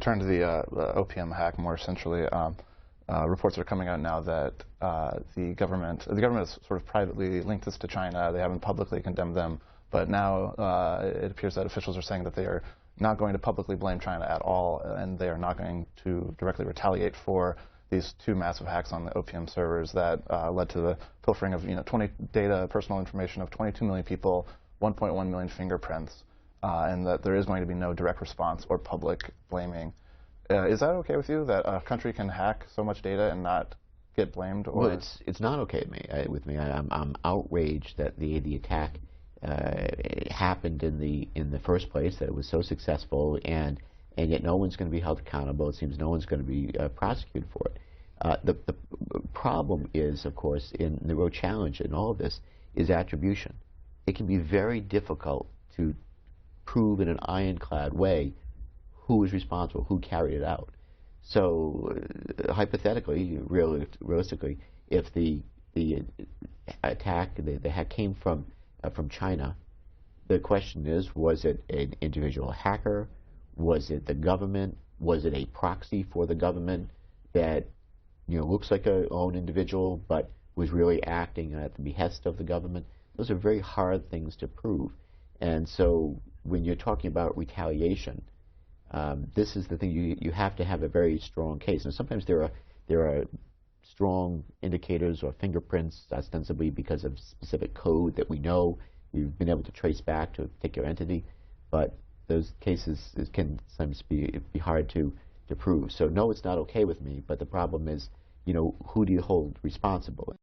Turn to the OPM hack more essentially. Reports are coming out now that the government has sort of privately linked this to China. They haven't publicly condemned them, but now it appears that officials are saying that they are not going to publicly blame China at all, and they are not going to directly retaliate for these two massive hacks on the OPM servers that led to the pilfering of 20 personal information of 22 million people, 1.1 million fingerprints, and that there is going to be no direct response or public blaming. Is that okay with you, that a country can hack so much data and not get blamed? Or? Well, it's not okay with me. I'm outraged that the attack happened in the first place, that it was so successful, and yet no one's going to be held accountable. It seems no one's going to be prosecuted for it. The problem is, of course, in the real challenge in all of this is attribution. It can be very difficult to prove in an ironclad way who is responsible, who carried it out. So hypothetically, realistically, if the attack, the hack came from China, the question is, was it an individual hacker? Was it the government? Was it a proxy for the government that looks like a own individual but was really acting at the behest of the government? Those are very hard things to prove. And so when you're talking about retaliation, this is the thing, you have to have a very strong case. And sometimes there are strong indicators or fingerprints, ostensibly because of specific code that we know we've been able to trace back to a particular entity, but those cases can sometimes be hard to prove. So no, it's not okay with me, but the problem is, who do you hold responsible?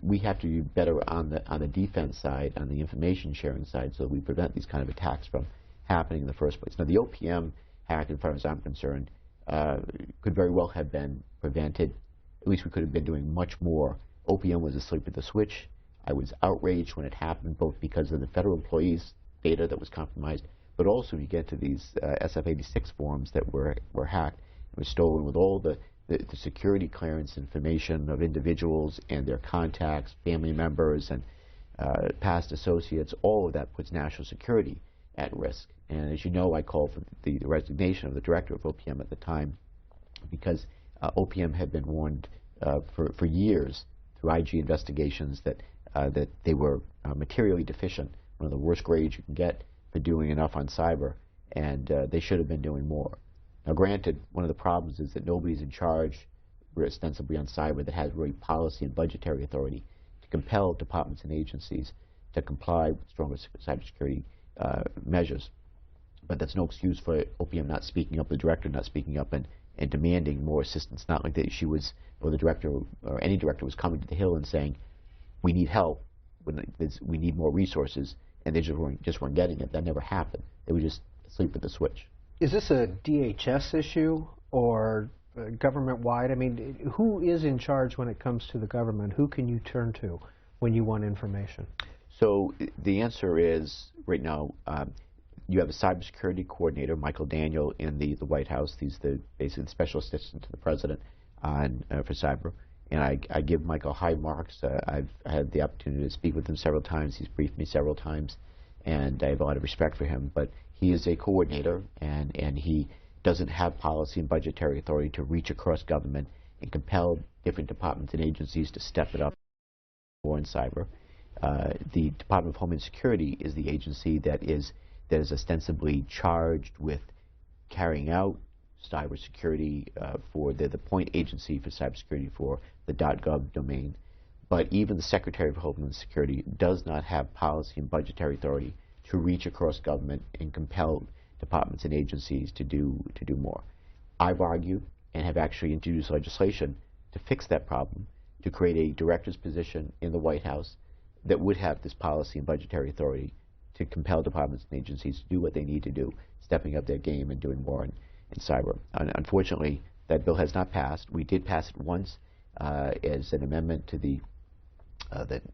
We have to be better on the defense side, on the information sharing side, so that we prevent these kind of attacks from happening in the first place. Now, the OPM hack, as far as I'm concerned, could very well have been prevented. At least we could have been doing much more. OPM was asleep at the switch. I was outraged when it happened, both because of the federal employees' data that was compromised, but also you get to these SF-86 forms that were hacked and were stolen with all the security clearance information of individuals and their contacts, family members, and past associates. All of that puts national security at risk. And as you know, I called for the resignation of the director of OPM at the time, because OPM had been warned for years through IG investigations that they were materially deficient, one of the worst grades you can get for doing enough on cyber, and they should have been doing more. Now, granted, one of the problems is that nobody's in charge, ostensibly on cyber, that has really policy and budgetary authority to compel departments and agencies to comply with stronger cybersecurity measures. But that's no excuse for OPM not speaking up, the director not speaking up and demanding more assistance. Not like that she was, or the director, or any director was coming to the Hill and saying, we need help, we need more resources, and they just weren't getting it. That never happened. They were just asleep at the switch. Is this a DHS issue or government-wide? I mean, who is in charge when it comes to the government? Who can you turn to when you want information? So the answer is, right now, you have a cybersecurity coordinator, Michael Daniel, in the White House. He's basically the special assistant to the president for cyber. And I give Michael high marks. I've had the opportunity to speak with him several times. He's briefed me several times, and I have a lot of respect for him. But he is a coordinator, and he doesn't have policy and budgetary authority to reach across government and compel different departments and agencies to step it up more in cyber. The Department of Homeland Security is the agency that is ostensibly charged with carrying out cybersecurity for the point agency for cybersecurity for the .gov domain. But even the Secretary of Homeland Security does not have policy and budgetary authority to reach across government and compel departments and agencies to do more. I've argued and have actually introduced legislation to fix that problem, to create a director's position in the White House that would have this policy and budgetary authority to compel departments and agencies to do what they need to do, stepping up their game and doing more in cyber. Unfortunately, that bill has not passed. We did pass it once as an amendment to the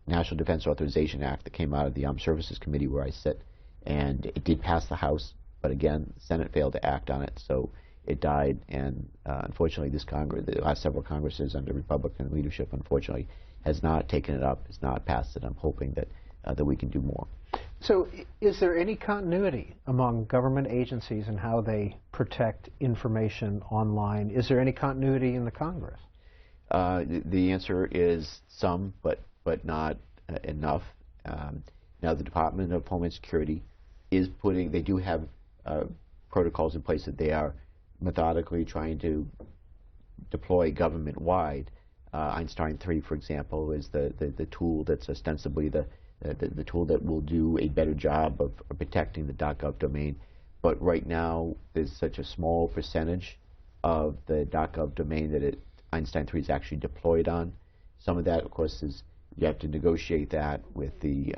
National Defense Authorization Act that came out of the Armed Services Committee where I sit, and it did pass the House, but again, the Senate failed to act on it, so it died. And unfortunately, this Congress, the last several Congresses under Republican leadership, unfortunately, has not taken it up, has not passed it. I'm hoping that we can do more. So is there any continuity among government agencies in how they protect information online? Is there any continuity in the Congress? The answer is some, but not enough. Now, the Department of Homeland Security is they do have protocols in place that they are methodically trying to deploy government-wide. Einstein 3, for example, is the tool that's ostensibly the tool that will do a better job of protecting the .gov domain. But right now, there's such a small percentage of the .gov domain that Einstein 3 is actually deployed on. Some of that, of course, is you have to negotiate that with the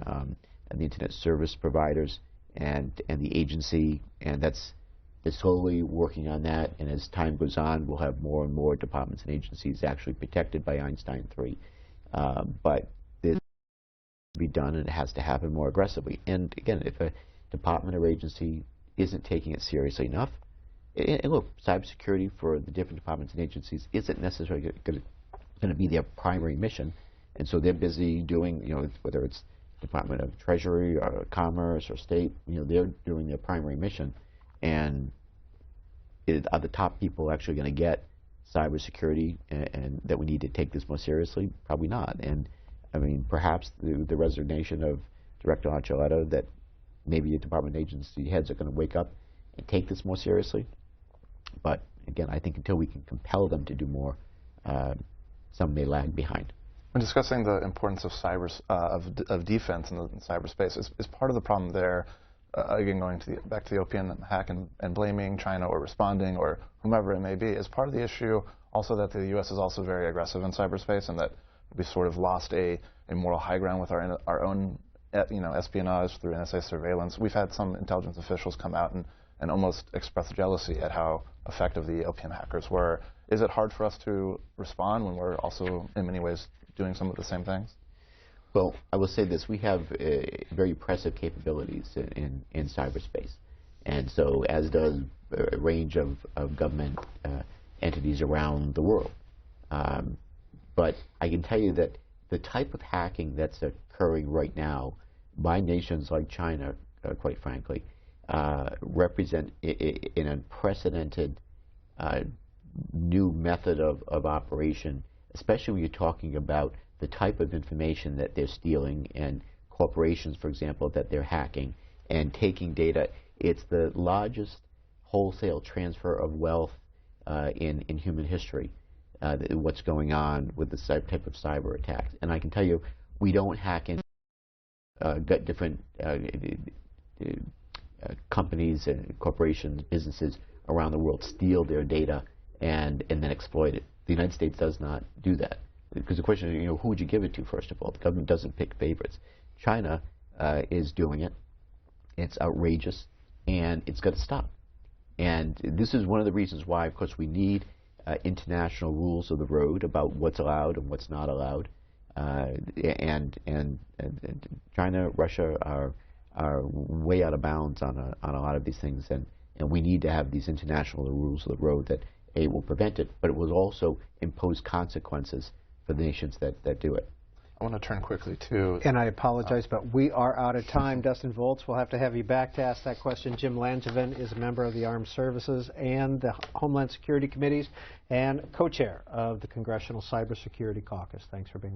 internet service providers and the agency, and they're slowly working on that. And as time goes on, we'll have more and more departments and agencies actually protected by Einstein 3. But this has to be done, and it has to happen more aggressively. And again, if a department or agency isn't taking it seriously enough, and look, cybersecurity for the different departments and agencies isn't necessarily going to be their primary mission, and so they're busy doing, whether it's Department of Treasury or Commerce or State, they're doing their primary mission. And are the top people actually going to get cybersecurity and that we need to take this more seriously? Probably not. And I mean, perhaps the resignation of Director Archuleta, that maybe the department agency heads are going to wake up and take this more seriously. But again, I think until we can compel them to do more, some may lag behind. When discussing the importance of of defense in cyberspace, is part of the problem there, again going back to the OPM hack and blaming China or responding or whomever it may be, is part of the issue also that the U.S. is also very aggressive in cyberspace, and that we sort of lost a moral high ground with our own espionage through NSA surveillance. We've had some intelligence officials come out and almost express jealousy at how effective the OPM hackers were. Is it hard for us to respond when we're also in many ways doing some of the same things? Well, I will say this. We have very impressive capabilities in cyberspace. And so as does a range of government entities around the world. But I can tell you that the type of hacking that's occurring right now by nations like China, quite frankly, represent an unprecedented new method of operation, especially when you're talking about the type of information that they're stealing, and corporations, for example, that they're hacking and taking data. It's the largest wholesale transfer of wealth in human history, what's going on with the type of cyber attacks. And I can tell you, we don't hack in different companies and corporations, businesses around the world steal their data and then exploit it. The United States does not do that. Because the question is, who would you give it to, first of all? The government doesn't pick favorites. China is doing it. It's outrageous, and it's got to stop. And this is one of the reasons why, of course, we need international rules of the road about what's allowed and what's not allowed. And China, Russia are way out of bounds on a lot of these things, and we need to have these international rules of the road that will prevent it, but it will also impose consequences for the nations that do it. I want to turn quickly to... And I apologize, but we are out of time. Dustin Volz, we'll have to have you back to ask that question. Jim Langevin is a member of the Armed Services and the Homeland Security Committees and co-chair of the Congressional Cybersecurity Caucus. Thanks for being with us.